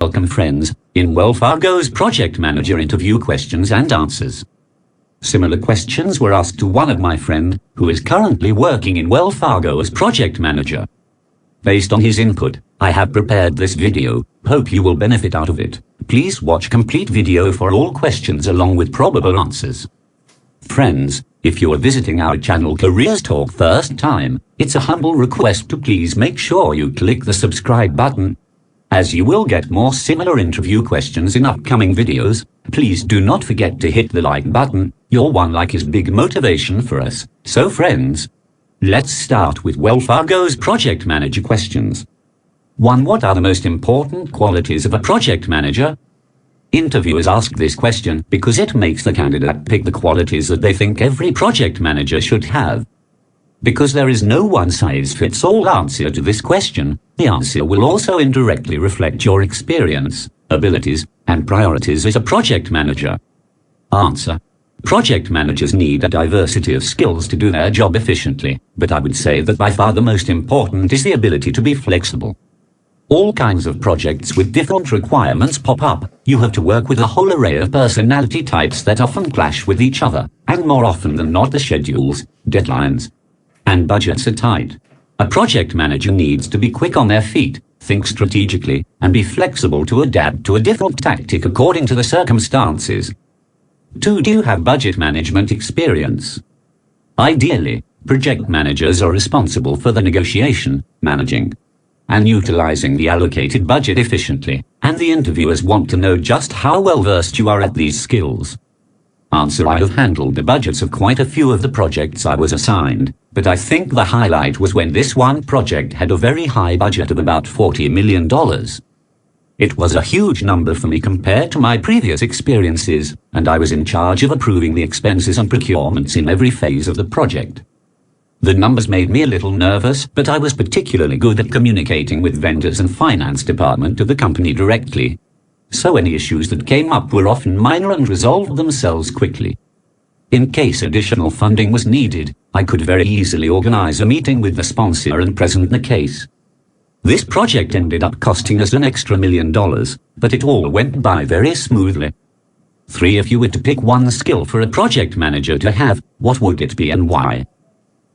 Welcome friends, in Fargo's Project Manager Interview questions and answers. Similar questions were asked to one of my friend, who is currently working in Fargo as Project Manager. Based on his input, I have prepared this video, hope you will benefit out of it. Please watch complete video for all questions along with probable answers. Friends, if you are visiting our channel Careers Talk first time, it's a humble request to please make sure you click the subscribe button. As you will get more similar interview questions in upcoming videos, please do not forget to hit the like button. Your one like is big motivation for us. So friends, let's start with Fargo's Project Manager questions. 1. What are the most important qualities of a project manager? Interviewers ask this question because it makes the candidate pick the qualities that they think every project manager should have. Because there is no one-size-fits-all answer to this question, the answer will also indirectly reflect your experience, abilities, and priorities as a project manager. Answer. Project managers need a diversity of skills to do their job efficiently, but I would say that by far the most important is the ability to be flexible. All kinds of projects with different requirements pop up. You have to work with a whole array of personality types that often clash with each other, and more often than not the schedules, deadlines, and budgets are tight. A project manager needs to be quick on their feet, think strategically, and be flexible to adapt to a different tactic according to the circumstances. 2. Do you have budget management experience? Ideally, project managers are responsible for the negotiation, managing, and utilizing the allocated budget efficiently, and the interviewers want to know just how well versed you are at these skills. Answer. I have handled the budgets of quite a few of the projects I was assigned, but I think the highlight was when this one project had a very high budget of about $40 million. It was a huge number for me compared to my previous experiences, and I was in charge of approving the expenses and procurements in every phase of the project. The numbers made me a little nervous, but I was particularly good at communicating with vendors and finance department of the company directly. So any issues that came up were often minor and resolved themselves quickly. In case additional funding was needed, I could very easily organize a meeting with the sponsor and present the case. This project ended up costing us an extra $1 million, but it all went by very smoothly. 3. If you were to pick one skill for a project manager to have, what would it be and why?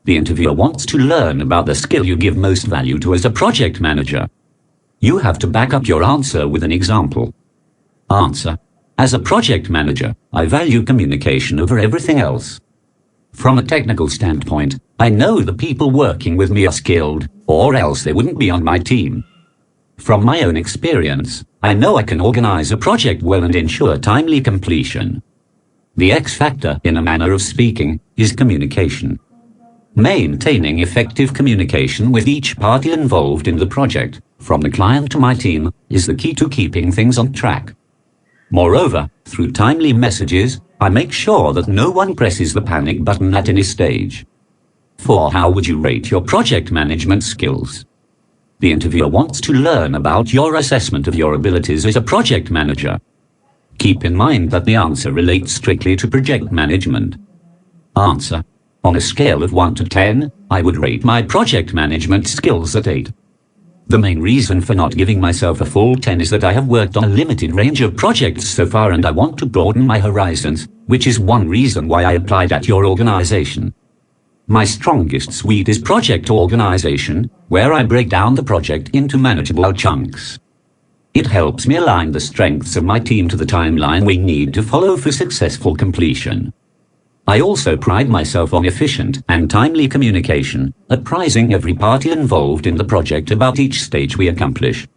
The interviewer wants to learn about the skill you give most value to as a project manager. You have to back up your answer with an example. Answer. As a project manager, I value communication over everything else. From a technical standpoint, I know the people working with me are skilled, or else they wouldn't be on my team. From my own experience, I know I can organize a project well and ensure timely completion. The X factor, in a manner of speaking, is communication. Maintaining effective communication with each party involved in the project, from the client to my team, is the key to keeping things on track. Moreover, through timely messages, I make sure that no one presses the panic button at any stage. 4. How would you rate your project management skills? The interviewer wants to learn about your assessment of your abilities as a project manager. Keep in mind that the answer relates strictly to project management. Answer. On a scale of 1 to 10, I would rate my project management skills at 8. The main reason for not giving myself a full 10 is that I have worked on a limited range of projects so far and I want to broaden my horizons, which is one reason why I applied at your organization. My strongest suite is project organization, where I break down the project into manageable chunks. It helps me align the strengths of my team to the timeline we need to follow for successful completion. I also pride myself on efficient and timely communication, apprising every party involved in the project about each stage we accomplish.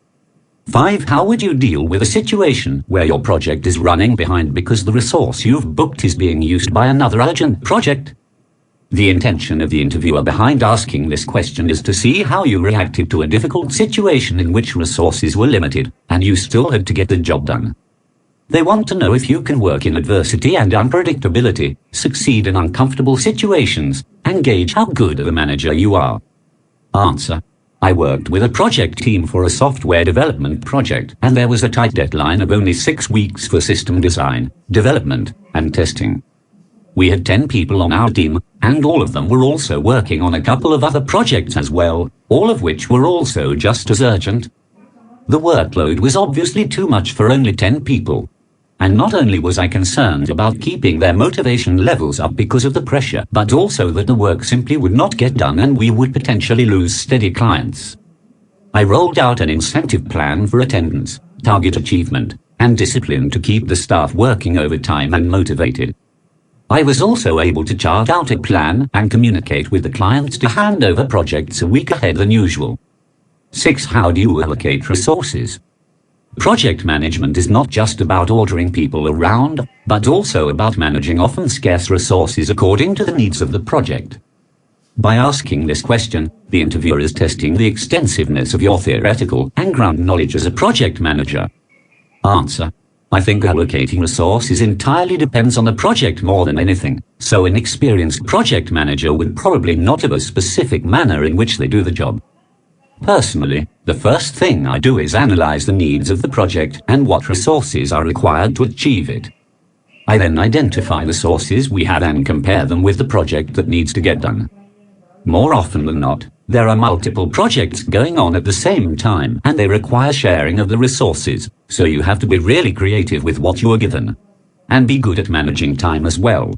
5. How would you deal with a situation where your project is running behind because the resource you've booked is being used by another urgent project? The intention of the interviewer behind asking this question is to see how you reacted to a difficult situation in which resources were limited, and you still had to get the job done. They want to know if you can work in adversity and unpredictability, succeed in uncomfortable situations, and gauge how good of a manager you are. Answer. I worked with a project team for a software development project, and there was a tight deadline of only 6 weeks for system design, development, and testing. We had 10 people on our team, and all of them were also working on a couple of other projects as well, all of which were also just as urgent. The workload was obviously too much for only 10 people. And not only was I concerned about keeping their motivation levels up because of the pressure, but also that the work simply would not get done and we would potentially lose steady clients. I rolled out an incentive plan for attendance, target achievement, and discipline to keep the staff working overtime and motivated. I was also able to chart out a plan and communicate with the clients to hand over projects a week ahead than usual. 6. How do you allocate resources? Project management is not just about ordering people around, but also about managing often scarce resources according to the needs of the project. By asking this question, the interviewer is testing the extensiveness of your theoretical and ground knowledge as a project manager. Answer: I think allocating resources entirely depends on the project more than anything, so an experienced project manager would probably not have a specific manner in which they do the job. Personally, the first thing I do is analyze the needs of the project and what resources are required to achieve it. I then identify the sources we have and compare them with the project that needs to get done. More often than not, there are multiple projects going on at the same time and they require sharing of the resources, so you have to be really creative with what you are given. And be good at managing time as well.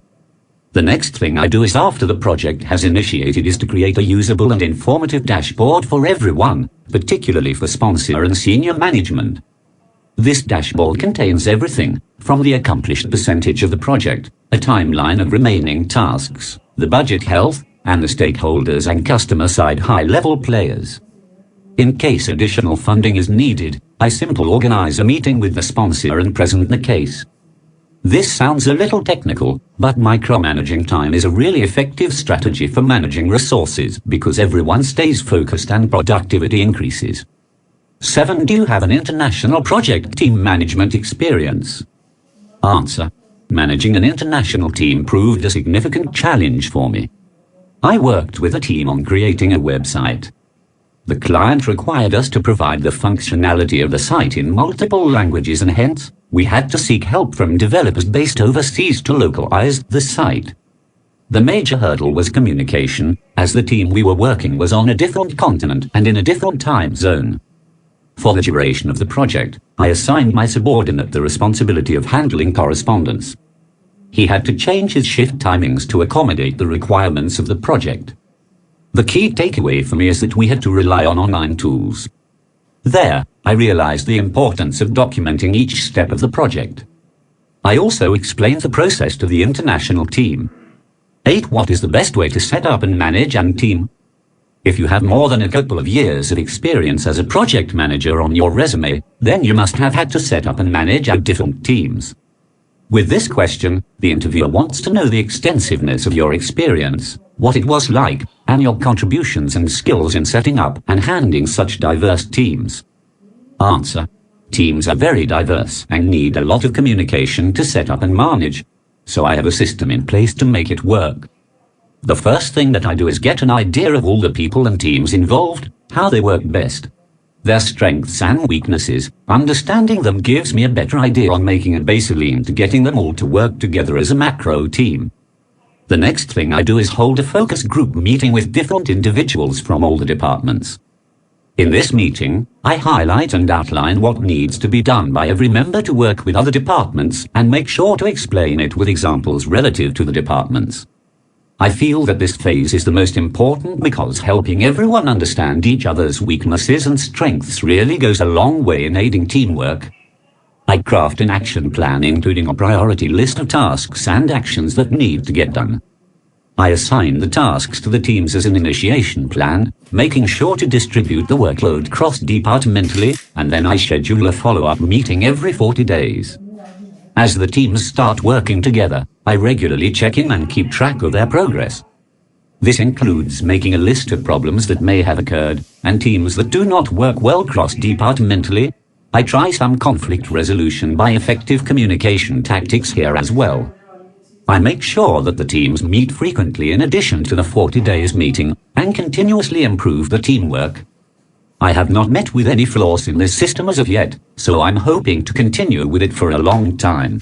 The next thing I do is after the project has initiated is to create a usable and informative dashboard for everyone, particularly for sponsor and senior management. This dashboard contains everything, from the accomplished percentage of the project, a timeline of remaining tasks, the budget health, and the stakeholders and customer side high-level players. In case additional funding is needed, I simply organize a meeting with the sponsor and present the case. This sounds a little technical, but micromanaging time is a really effective strategy for managing resources because everyone stays focused and productivity increases. 7. Do you have an international project team management experience? Answer: managing an international team proved a significant challenge for me. I worked with a team on creating a website. The client required us to provide the functionality of the site in multiple languages and hence, we had to seek help from developers based overseas to localize the site. The major hurdle was communication, as the team we were working was on a different continent and in a different time zone. For the duration of the project, I assigned my subordinate the responsibility of handling correspondence. He had to change his shift timings to accommodate the requirements of the project. The key takeaway for me is that we had to rely on online tools. There, I realized the importance of documenting each step of the project. I also explained the process to the international team. 8. What is the best way to set up and manage a team? If you have more than a couple of years of experience as a project manager on your resume, then you must have had to set up and manage different teams. With this question, the interviewer wants to know the extensiveness of your experience, what it was like, and your contributions and skills in setting up and handling such diverse teams. Answer: teams are very diverse and need a lot of communication to set up and manage, so I have a system in place to make it work. The first thing that I do is get an idea of all the people and teams involved, how they work best, their strengths and weaknesses. Understanding them gives me a better idea on making a baseline to getting them all to work together as a macro team. The next thing I do is hold a focus group meeting with different individuals from all the departments. In this meeting, I highlight and outline what needs to be done by every member to work with other departments and make sure to explain it with examples relative to the departments. I feel that this phase is the most important because helping everyone understand each other's weaknesses and strengths really goes a long way in aiding teamwork. I craft an action plan including a priority list of tasks and actions that need to get done. I assign the tasks to the teams as an initiation plan, making sure to distribute the workload cross-departmentally, and then I schedule a follow-up meeting every 40 days. As the teams start working together, I regularly check in and keep track of their progress. This includes making a list of problems that may have occurred, and teams that do not work well cross-departmentally. I try some conflict resolution by effective communication tactics here as well. I make sure that the teams meet frequently in addition to the 40 days meeting, and continuously improve the teamwork. I have not met with any flaws in this system as of yet, so I'm hoping to continue with it for a long time.